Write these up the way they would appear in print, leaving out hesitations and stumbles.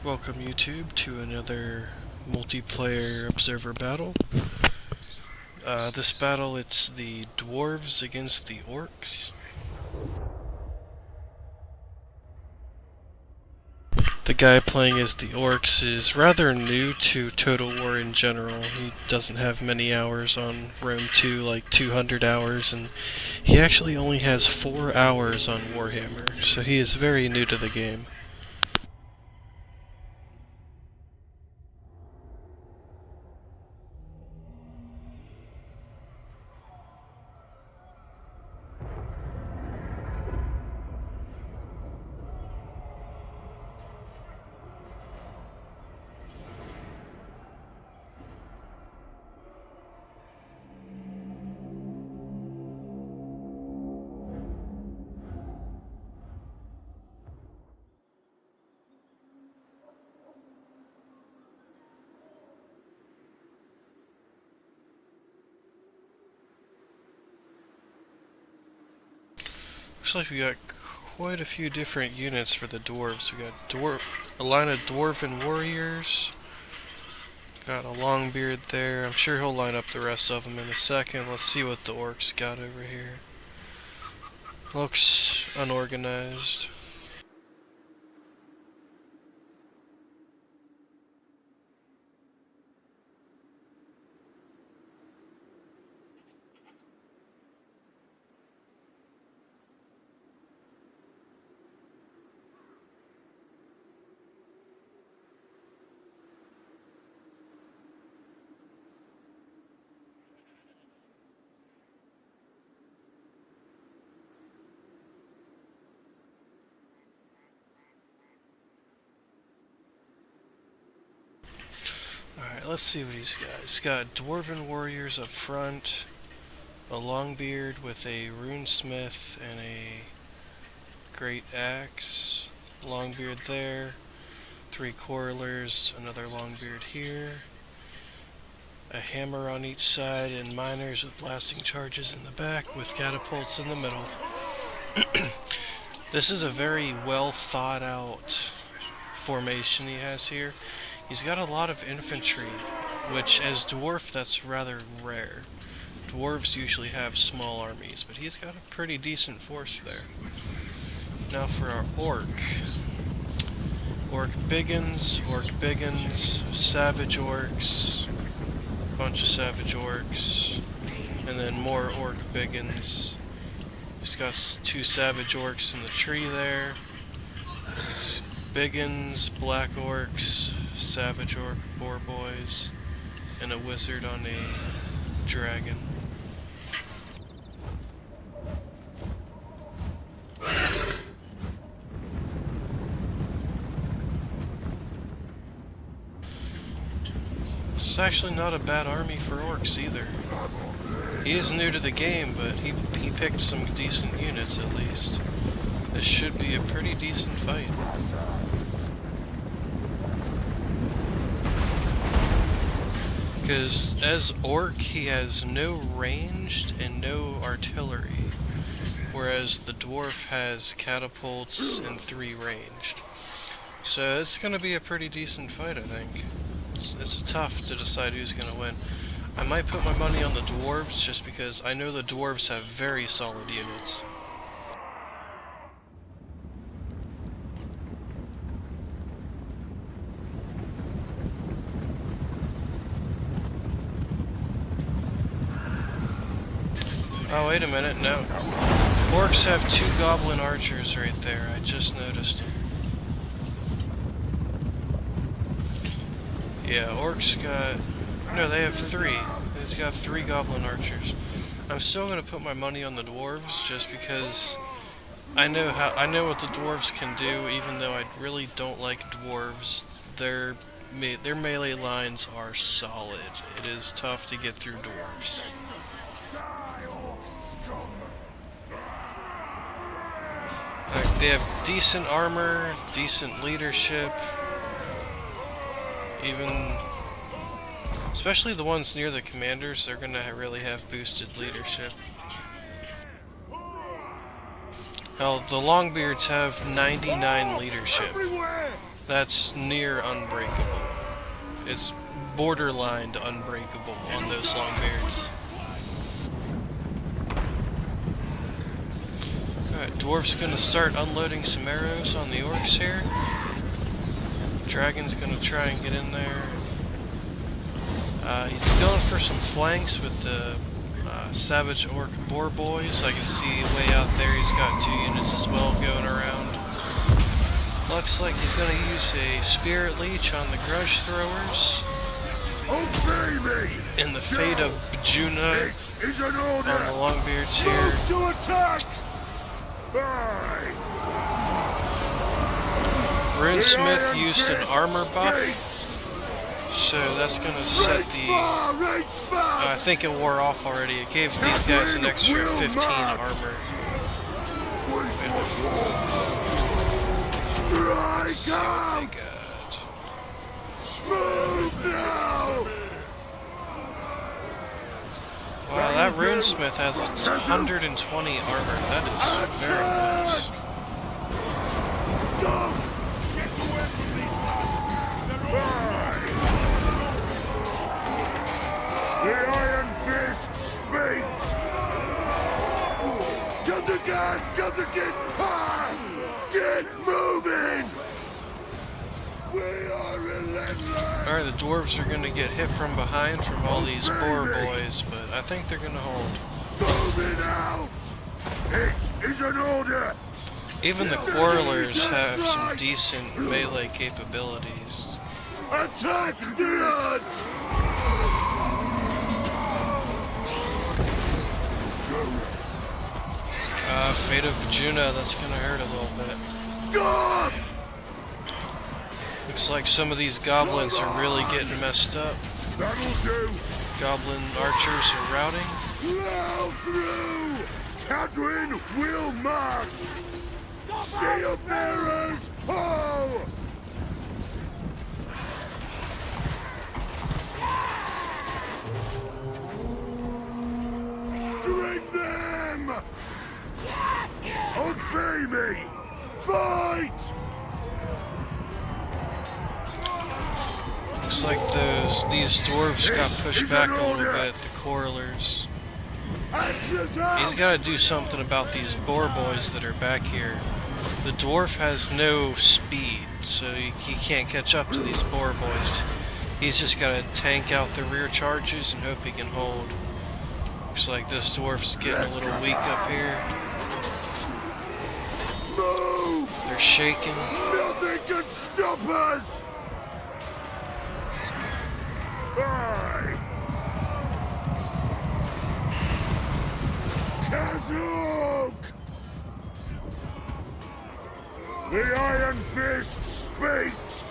Welcome YouTube to another multiplayer observer battle. This battle, it's the dwarves against the orcs. The guy playing as the orcs is rather new to Total War in general. He doesn't have many hours on Rome 2, like 200 hours, and he actually only has 4 hours on Warhammer, so he is very new to the game. Looks like we got quite a few different units for the dwarves. We got a line of dwarven warriors. Got a longbeard there. I'm sure he'll line up the rest of them in a second. Let's see what the orcs got over here. Looks unorganized. Alright, let's see what he's got. He's got dwarven warriors up front, a longbeard with a runesmith and a great axe, longbeard there, 3 quarrelers, another longbeard here, a hammer on each side, and miners with blasting charges in the back with catapults in the middle. This is a very well thought out formation he has here. He's got a lot of infantry, which as dwarf that's rather rare. Dwarves usually have small armies, but he's got a pretty decent force there. Now for our orc. Orc biggins, savage orcs, bunch of savage orcs, and then more orc biggins. He's got 2 savage orcs in the tree there. Biggins, black orcs, savage orc boar boys, and a wizard on a dragon. It's actually not a bad army for orcs either. He is new to the game, but he picked some decent units at least. This should be a pretty decent fight. Because as orc, he has no ranged and no artillery, whereas the dwarf has catapults and 3 ranged. So it's going to be a pretty decent fight, I think. It's tough to decide who's going to win. I might put my money on the dwarves just because I know the dwarves have very solid units. Oh, wait a minute, no. Orcs have 2 goblin archers right there, I just noticed. Yeah, orcs got... No, they have 3. He's got 3 goblin archers. I'm still gonna put my money on the dwarves just because I know what the dwarves can do, even though I really don't like dwarves. Their melee lines are solid. It is tough to get through dwarves. They have decent armor, decent leadership, even, especially the ones near the commanders, they're gonna really have boosted leadership. Hell, the Longbeards have 99 leadership, That's near unbreakable. It's borderline unbreakable on those longbeards. Alright, Dwarf's gonna start unloading some arrows on the orcs here. Dragon's gonna try and get in there. He's going for some flanks with the Savage Orc Boar Boys. I can see way out there he's got 2 units as well going around. Looks like he's going to use a Spirit Leech on the Grudge Throwers. Obey me! In the Fate of Bajuna on the Longbeards here. To attack! Aye. Runesmith used an armor buff, so that's going to set the... I think it wore off already. It gave these guys an extra 15 armor. Let's see what they got. Move now! Wow, that Runesmith has 120 armor. That is very nice. Stop! Get away from these The Iron Fist speaks! Guns again! Guns again! Get moving! We are relentless! Alright, the dwarves are going to get hit from behind from all these boar boys, but I think they're going to hold. Moving out! It is an order! Even the quarrelers have some decent melee capabilities. Attack the odds! Fate of Bajuna, that's going to hurt a little bit. God! Looks like some of these goblins are really getting messed up. That'll do! Goblin archers are routing. Plow through! Catherine will march! Shield bearers, ho! Drink them! Obey me! Fight! Looks like these dwarves got pushed back a little bit, the quarrelers. He's got to do something about these boar boys that are back here. The dwarf has no speed, so he can't catch up to these boar boys. He's just got to tank out the rear charges and hope he can hold. Looks like this dwarf's getting a little weak up here. Move! They're shaking. Nothing can stop us! Aye! Kazuk! The Iron Fist speaks!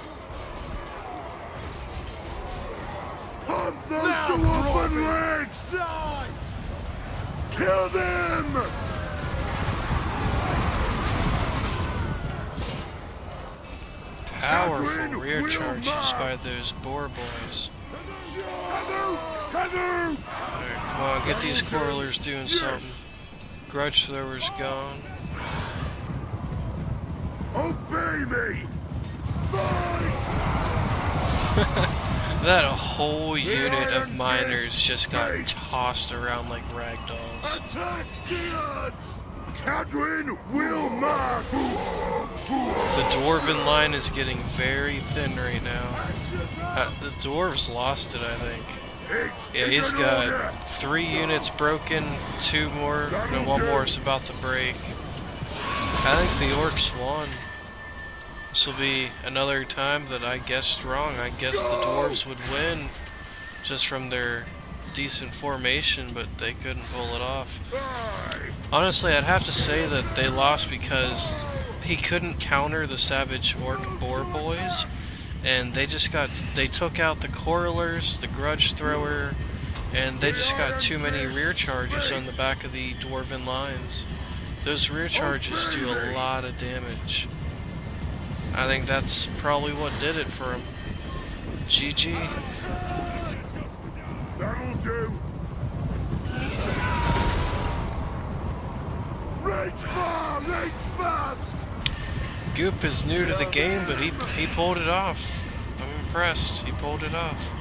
Pump those dwarven legs! Kill them! Powerful rear charges by those boar boys. Kazuk! Alright, come on, get these quarrelers doing something. Grudge throwers gone. Obey me! Fight! That whole unit of miners just got tossed around like ragdolls. Attack the odds! Catherine will march! The dwarven line is getting very thin right now. The dwarves lost it, I think. Yeah, he's got 3 units broken, 2 more, no, 1 more is about to break. I think the orcs won. This will be another time that I guessed wrong. I guessed the dwarves would win just from their decent formation, but they couldn't pull it off. Honestly, I'd have to say that they lost because he couldn't counter the Savage Orc Boar Boys, and they took out the Quarrelers, the Grudge Thrower, and they just got too many rear charges on the back of the dwarven lines. Those rear charges do a lot of damage. I think that's probably what did it for him. GG. That'll do. Rage fast! Goop is new to the game, but he pulled it off. I'm impressed. He pulled it off.